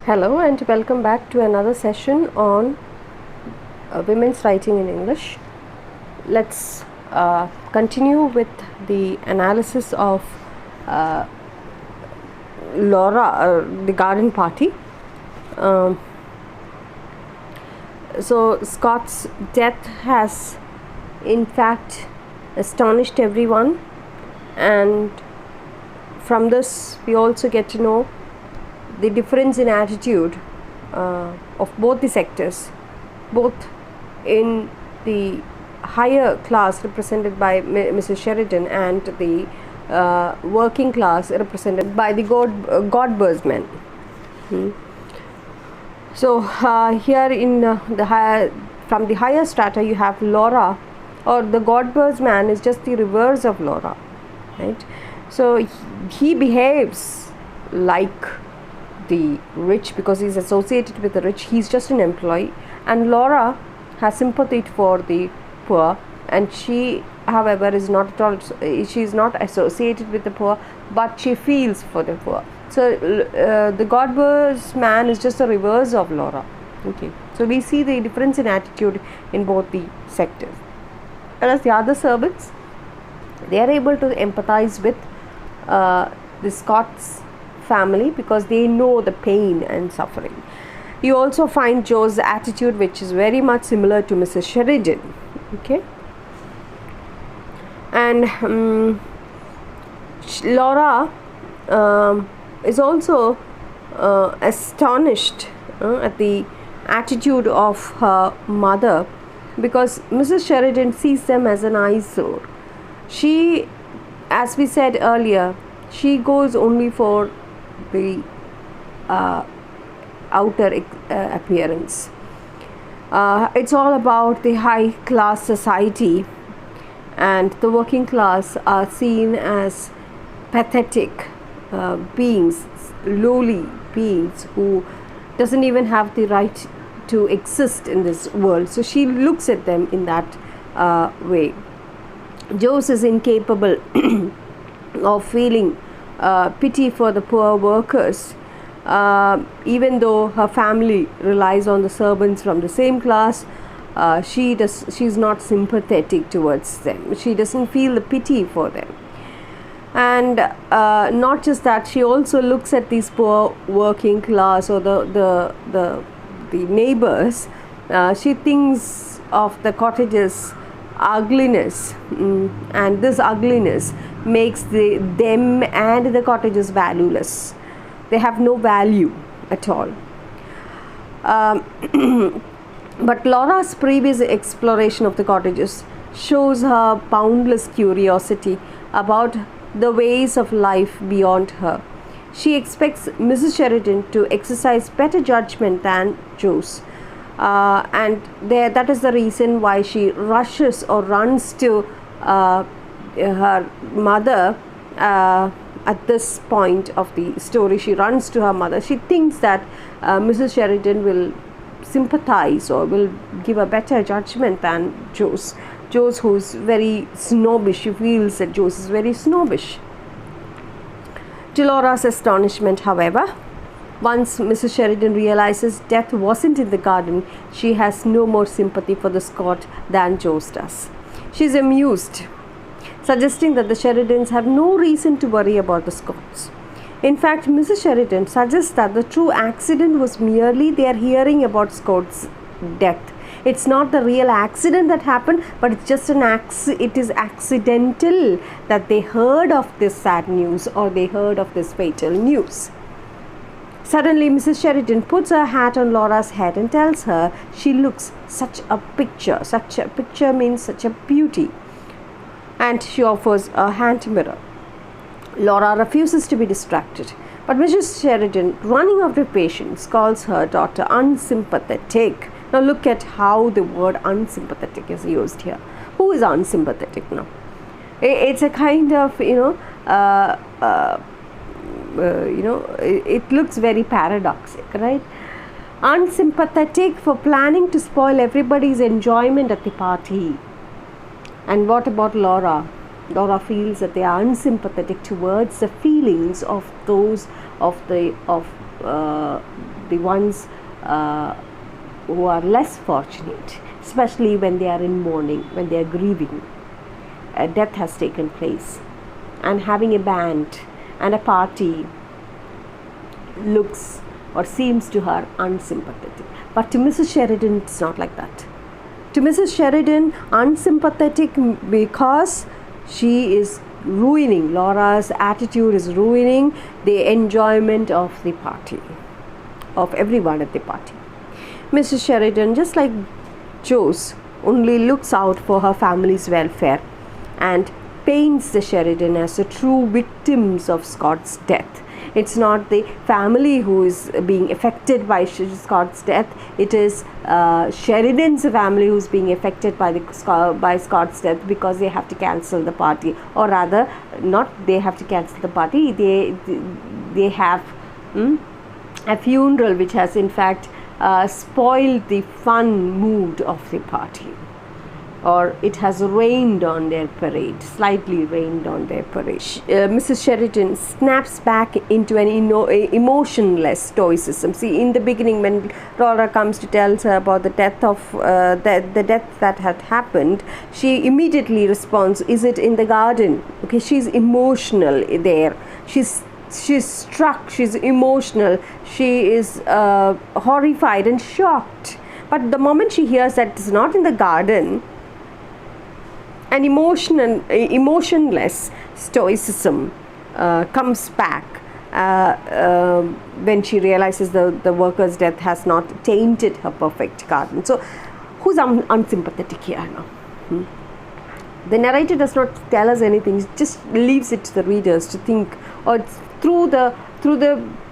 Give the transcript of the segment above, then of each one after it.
Hello and welcome back to another session on women's writing in English. Let's continue with the analysis of uh, Laura, the garden party. Um, so Scott's death has in fact astonished everyone, and from this we also get to know the difference in attitude of both the sectors, both in the higher class represented by Mrs. Sheridan and the working class represented by the Godber's men. So here in from the higher strata you have Laura, or the Godber's man is just the reverse of Laura, right? So he behaves like the rich because he's associated with the rich. He's just an employee, and Laura has sympathy for the poor, and she however is not at all, she is not associated with the poor, but she feels for the poor. So the Godber's man is just the reverse of Laura. Okay, so we see the difference in attitude in both the sectors. Whereas the other servants, they are able to empathize with the Scott's family because they know the pain and suffering. You also find Joe's attitude, which is very much similar to Mrs. Sheridan. Okay, and Laura is also astonished at the attitude of her mother, because Mrs. Sheridan sees them as an eyesore. She, as we said earlier, she goes only for the outer appearance. It's all about the high class society, and the working class are seen as pathetic beings, lowly beings who doesn't even have the right to exist in this world. So she looks at them in that way. Jose is incapable of feeling pity for the poor workers, even though her family relies on the servants from the same class. She's not sympathetic towards them. She doesn't feel the pity for them. And not just that, she also looks at these poor working class or the neighbors. She thinks of the cottages' ugliness, and this ugliness makes them and the cottages valueless. They have no value at all. But Laura's previous exploration of the cottages shows her boundless curiosity about the ways of life beyond her. She expects Mrs. Sheridan to exercise better judgment than Joe's. And that is the reason why she rushes or runs to her mother at this point of the story. She runs to her mother. She thinks that Mrs. Sheridan will sympathize or will give a better judgment than Joe's, who's very snobbish. She feels that Joe's is very snobbish. To Laura's astonishment, however, once Mrs. Sheridan realizes death wasn't in the garden, she has no more sympathy for the Scott than Joe's does. She is amused, suggesting that the Sheridans have no reason to worry about the Scotts. In fact, Mrs. Sheridan suggests that the true accident was merely their hearing about Scott's death. It's not the real accident that happened, but it's just it is accidental that they heard of this sad news, or they heard of this fatal news. Suddenly, Mrs. Sheridan puts her hat on Laura's head and tells her she looks such a picture. Such a picture means such a beauty. And she offers a hand mirror. Laura refuses to be distracted, but Mrs. Sheridan, running out of patience, calls her daughter unsympathetic. Now look at how the word unsympathetic is used here. Who is unsympathetic now? It's a kind of, it looks very paradoxic, right? Unsympathetic for planning to spoil everybody's enjoyment at the party. And what about Laura? Laura feels that they are unsympathetic towards the feelings of those of the ones who are less fortunate, especially when they are in mourning, when they are grieving. Death has taken place, and having a band and a party looks or seems to her unsympathetic. But to Mrs. Sheridan, it's not like that. To Mrs. Sheridan, unsympathetic because she is ruining, Laura's attitude is ruining the enjoyment of the party, of everyone at the party. Mrs. Sheridan, just like Joe's, only looks out for her family's welfare and paints the Sheridan as the true victims of Scott's death. It's not the family who is being affected by Scott's death. It is Sheridan's family who's being affected by Scott's death, because they have to cancel the party, or rather, not they have to cancel the party. They have a funeral which has in fact spoiled the fun mood of the party, or it has rained on their parade, slightly rained on their parade. Mrs. Sheridan snaps back into an emotionless stoicism. See, in the beginning, when Laura comes to tell her about the death of the death that had happened, she immediately responds, "Is it in the garden?" Okay, she's emotional there. She's struck. She's emotional. She is horrified and shocked. But the moment she hears that it's not in the garden, an emotionless stoicism comes back when she realizes the worker's death has not tainted her perfect garden. So, who's unsympathetic here now? The narrator does not tell us anything; it just leaves it to the readers to think, or through the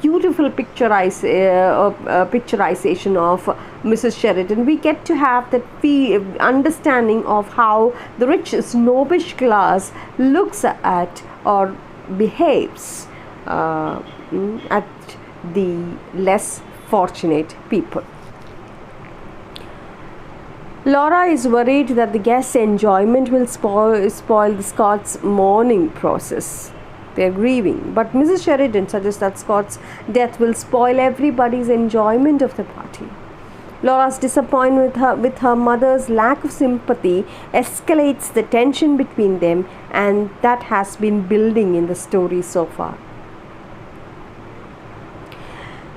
beautiful picturization of Mrs. Sheridan, we get to have that understanding of how the rich snobbish class looks at or behaves at the less fortunate people. Laura is worried that the guests' enjoyment will spoil the Scott's mourning process. They are grieving, but Mrs. Sheridan suggests that Scott's death will spoil everybody's enjoyment of the party. Laura's disappointment with her mother's lack of sympathy escalates the tension between them, and that has been building in the story so far.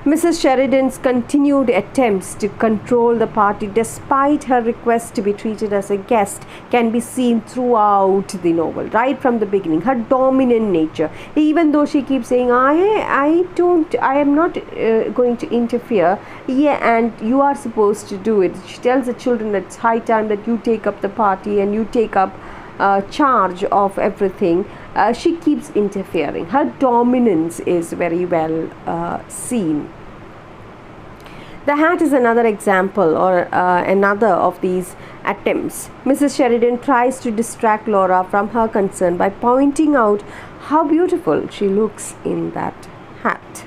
Mrs. Sheridan's continued attempts to control the party, despite her request to be treated as a guest, can be seen throughout the novel, right from the beginning. Her dominant nature, even though she keeps saying, I am not going to interfere, and you are supposed to do it. She tells the children that it's high time that you take up the party and you take up charge of everything. She keeps interfering. Her dominance is very well seen. The hat is another example, or another of these attempts. Mrs. Sheridan tries to distract Laura from her concern by pointing out how beautiful she looks in that hat.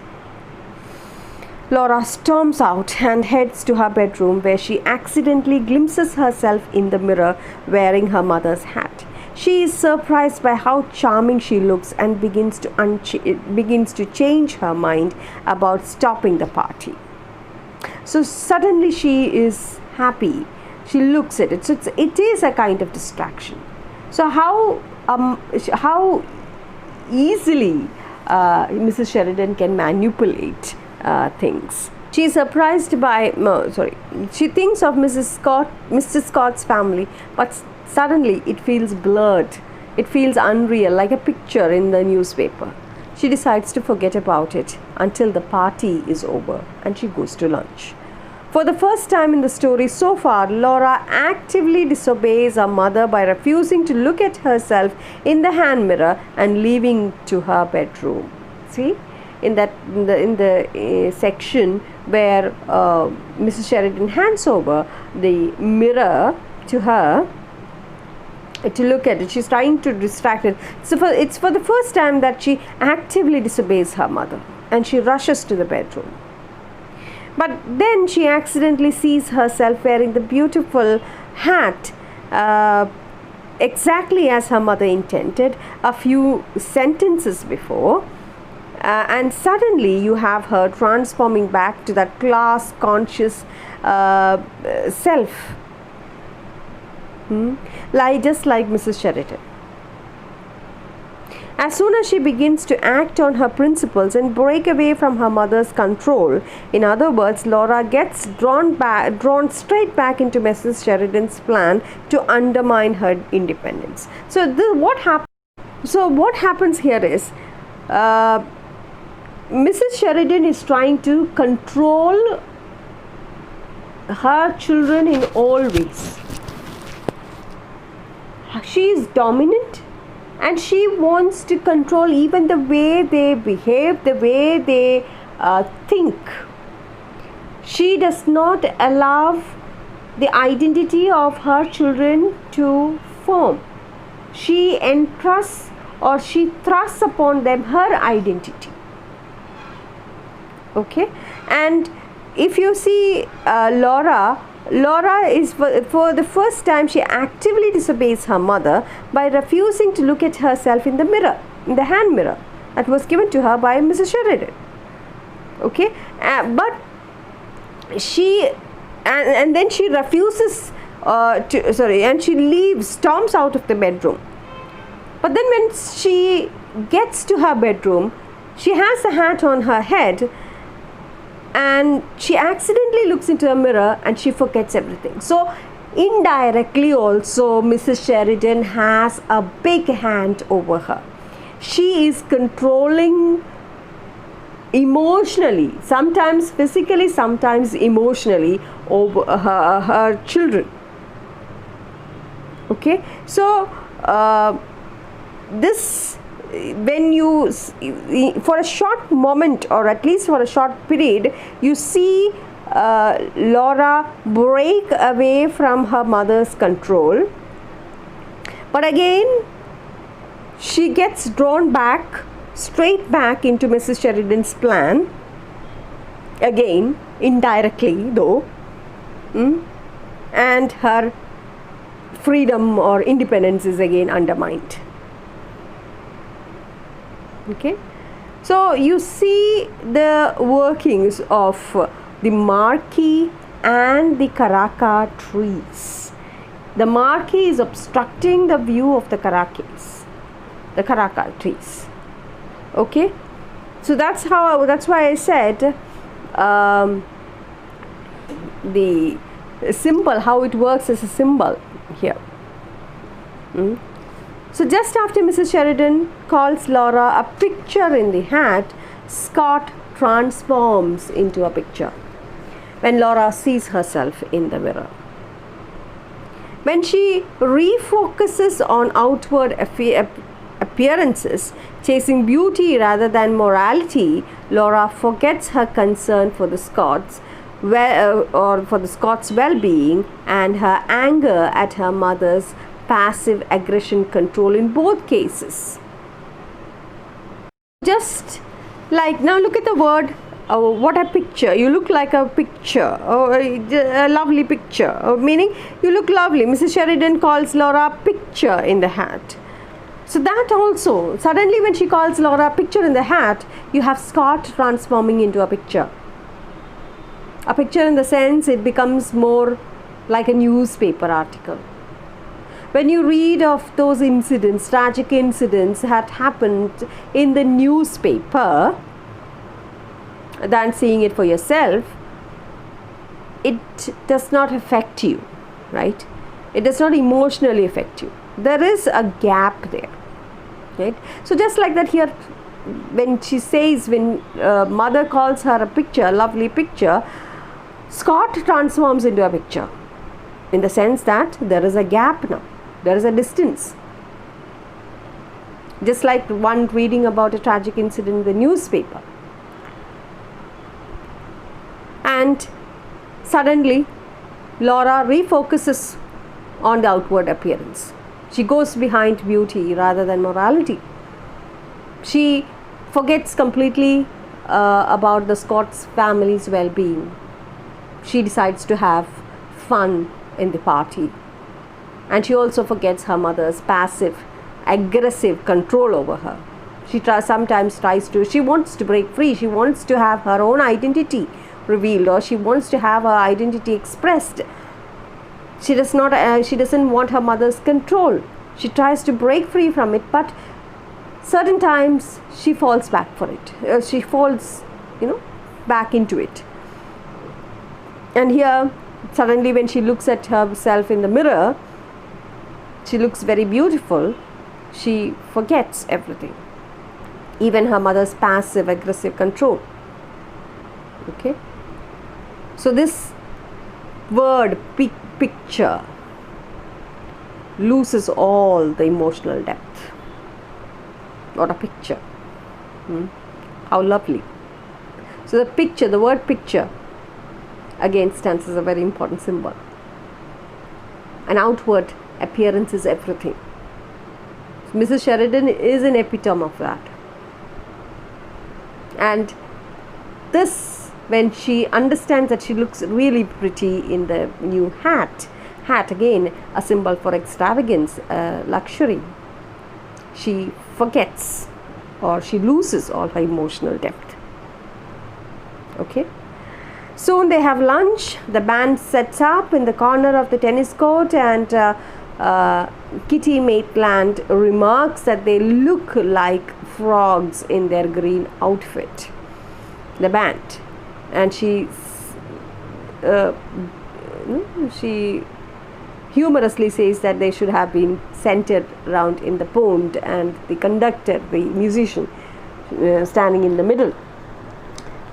Laura storms out and heads to her bedroom, where she accidentally glimpses herself in the mirror wearing her mother's hat. She is surprised by how charming she looks and begins to change her mind about stopping the party. So suddenly she is happy. She looks at it. So it is a kind of distraction. So how easily Mrs. Sheridan can manipulate things. She is surprised by she thinks of Mr. Scott's family, but suddenly it feels blurred. It feels unreal, like a picture in the newspaper. She decides to forget about it until the party is over, and she goes to lunch. For the first time in the story so far, Laura actively disobeys her mother by refusing to look at herself in the hand mirror and leaving to her bedroom. See, in the section where Mrs. Sheridan hands over the mirror to her to look at it, she's trying to distract it. So it's for the first time that she actively disobeys her mother, and she rushes to the bedroom. But then she accidentally sees herself wearing the beautiful hat exactly as her mother intended a few sentences before. and suddenly you have her transforming back to that class conscious self, just like Mrs. Sheridan. As soon as she begins to act on her principles and break away from her mother's control, in other words, Laura gets drawn straight back into Mrs. Sheridan's plan to undermine her independence. So what happens here is, Mrs. Sheridan is trying to control her children in all ways. She is dominant, and she wants to control even the way they behave, the way they think. She does not allow the identity of her children to form. She entrusts, or she thrusts upon them her identity. Okay, and if you see Laura is for the first time, she actively disobeys her mother by refusing to look at herself in the mirror, in the hand mirror that was given to her by Mrs. Sheridan. Okay, but she and then she refuses and she storms out of the bedroom. But then when she gets to her bedroom, she has a hat on her head, and she accidentally looks into a mirror and she forgets everything. So indirectly also, Mrs. Sheridan has a big hand over her. She is controlling emotionally, sometimes physically, sometimes emotionally, over her children. Okay, so this, when you, for a short moment, or at least for a short period, you see Laura break away from her mother's control, but again she gets drawn straight back into Mrs. Sheridan's plan, again indirectly though, and her freedom or independence is again undermined. Okay, so you see the workings of the marquee and the caraca trees. The marquee is obstructing the view of the caraca trees. Okay, so that's why I said the symbol, how it works as a symbol here. So just after Mrs. Sheridan calls Laura a picture in the hat, Scott transforms into a picture when Laura sees herself in the mirror. When she refocuses on outward appearances, chasing beauty rather than morality, Laura forgets her concern for the Scots, for the Scots' well-being, and her anger at her mother's passive aggression control in both cases. Just like, now look at the word, what a picture. You look like a picture, a lovely picture, meaning you look lovely. Mrs. Sheridan calls Laura a picture in the hat. So that also, suddenly when she calls Laura a picture in the hat, you have Scott transforming into a picture. A picture in the sense it becomes more like a newspaper article. When you read of those incidents, tragic incidents that happened in the newspaper, than seeing it for yourself, it does not affect you, right? It does not emotionally affect you. There is a gap there, right? So just like that here, when she says, when mother calls her a picture, a lovely picture, Scott transforms into a picture, in the sense that there is a gap now. There is a distance. Just like one reading about a tragic incident in the newspaper. And suddenly, Laura refocuses on the outward appearance. She goes behind beauty rather than morality. She forgets completely about the Scots family's well-being. She decides to have fun in the party. And she also forgets her mother's passive, aggressive control over her. sometimes she wants to break free. She wants to have her own identity revealed, or she wants to have her identity expressed. She doesn't want her mother's control. She tries to break free from it, but certain times she falls back for it. She falls, back into it. And here, suddenly when she looks at herself in the mirror, she looks very beautiful. She forgets everything, even her mother's passive aggressive control. Okay, so this word picture loses all the emotional depth. What a picture. How lovely. So the word picture again stands as a very important symbol. An outward appearance is everything. So Mrs. Sheridan is an epitome of that. And this, when she understands that she looks really pretty in the new hat again a symbol for extravagance, luxury, she forgets, or she loses all her emotional depth. Okay, soon they have lunch. The band sets up in the corner of the tennis court, and Kitty Maitland remarks that they look like frogs in their green outfit, the band, and she humorously says that they should have been centered around in the pond, and the conductor, the musician, standing in the middle.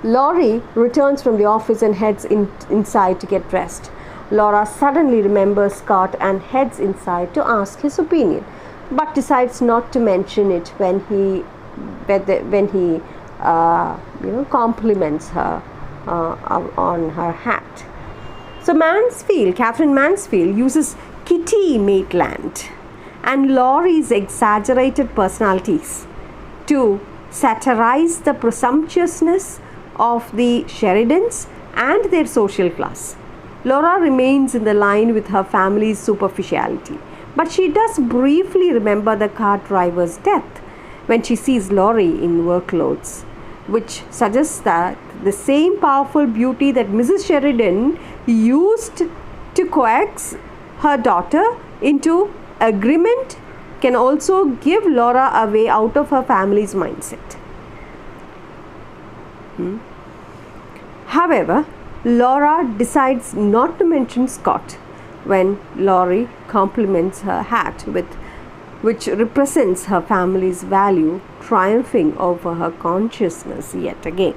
Laurie returns from the office and heads inside to get dressed. Laura suddenly remembers Scott and heads inside to ask his opinion, but decides not to mention it when he compliments her on her hat. So Catherine Mansfield uses Kitty Maitland and Laurie's exaggerated personalities to satirize the presumptuousness of the Sheridans and their social class. Laura remains in the line with her family's superficiality, but she does briefly remember the car driver's death when she sees Laurie in work clothes, which suggests that the same powerful beauty that Mrs. Sheridan used to coax her daughter into agreement can also give Laura a way out of her family's mindset. However, Laura decides not to mention Scott when Laurie compliments her hat, which represents her family's value triumphing over her consciousness yet again.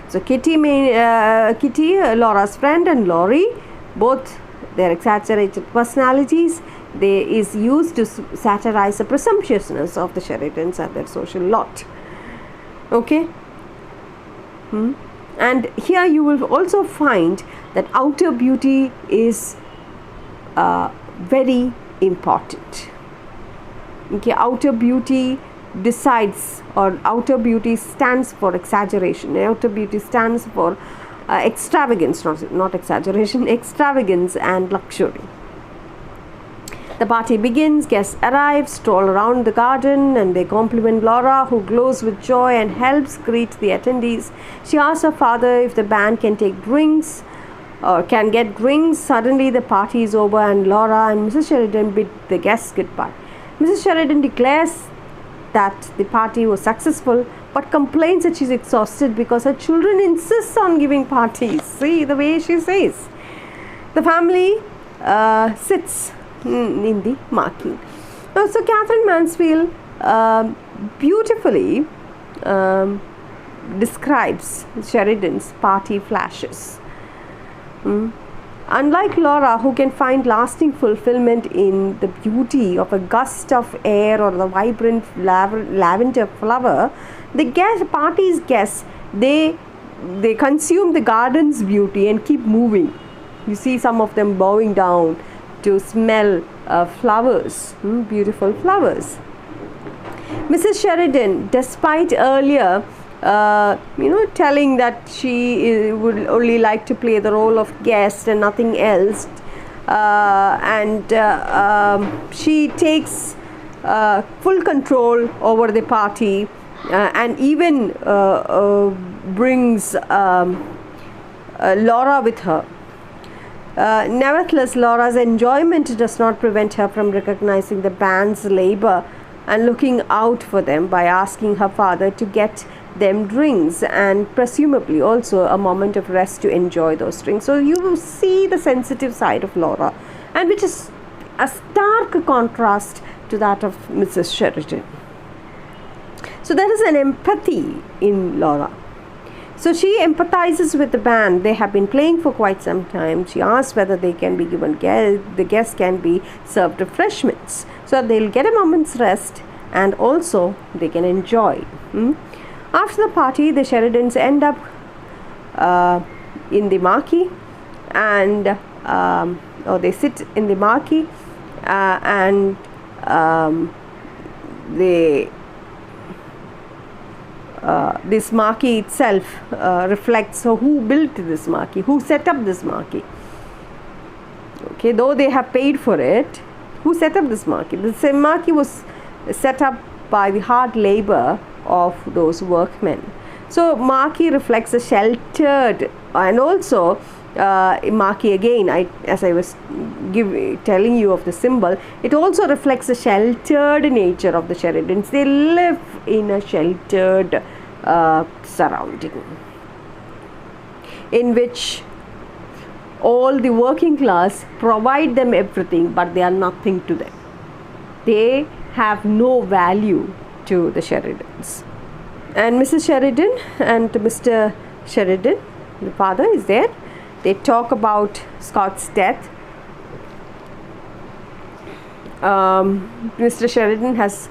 So Kitty, Laura's friend, and Laurie, both their exaggerated personalities, is used to satirize the presumptuousness of the Sheridans and their social lot. Okay. And here you will also find that outer beauty is very important. Okay, outer beauty decides, or outer beauty stands for exaggeration. Outer beauty stands for extravagance, not exaggeration, extravagance and luxury. The party begins, guests arrive, stroll around the garden, and they compliment Laura, who glows with joy and helps greet the attendees. She asks her father if the band can take drinks or can get drinks. Suddenly the party is over and Laura and Mrs. Sheridan bid the guests goodbye. Mrs. Sheridan declares that the party was successful, but complains that she's exhausted because her children insist on giving parties. See the way she says. The family sits in the marquee. So Catherine Mansfield beautifully describes Sheridan's party flashes. Unlike Laura, who can find lasting fulfillment in the beauty of a gust of air or the vibrant lavender flower, the party's guests, they consume the garden's beauty and keep moving. You see some of them bowing down to smell flowers, beautiful flowers. Mrs. Sheridan, despite earlier telling that she would only like to play the role of guest and nothing else, she takes full control over the party, and even brings Laura with her. Nevertheless, Laura's enjoyment does not prevent her from recognizing the band's labor and looking out for them by asking her father to get them drinks, and presumably also a moment of rest to enjoy those drinks. So you see the sensitive side of Laura, and which is a stark contrast to that of Mrs. Sheridan. So there is an empathy in Laura. So she empathizes with the band. They have been playing for quite some time. She asks whether they can be given the guests can be served refreshments, so they'll get a moment's rest and also they can enjoy. After the party, the Sheridans end up in the marquee, and or they sit in the marquee, and they this marquee itself reflects who built this marquee, who set up this marquee. Okay, though they have paid for it, who set up this marquee? The same marquee was set up by the hard labor of those workmen. So marquee reflects a sheltered, and also marquee again, as I was telling you of the symbol, it also reflects the sheltered nature of the Sheridans. They live in a sheltered surrounding in which all the working class provide them everything, but they are nothing to them. They have no value to the Sheridans. And Mrs. Sheridan and Mr. Sheridan, the father, is there. They talk about Scott's death. Mr. Sheridan has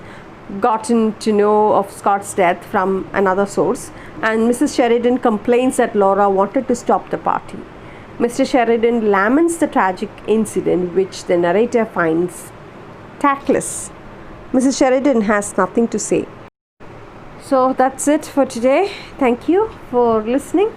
gotten to know of Scott's death from another source, and Mrs. Sheridan complains that Laura wanted to stop the party. Mr. Sheridan laments the tragic incident, which the narrator finds tactless. Mrs. Sheridan has nothing to say. So that's it for today. Thank you for listening.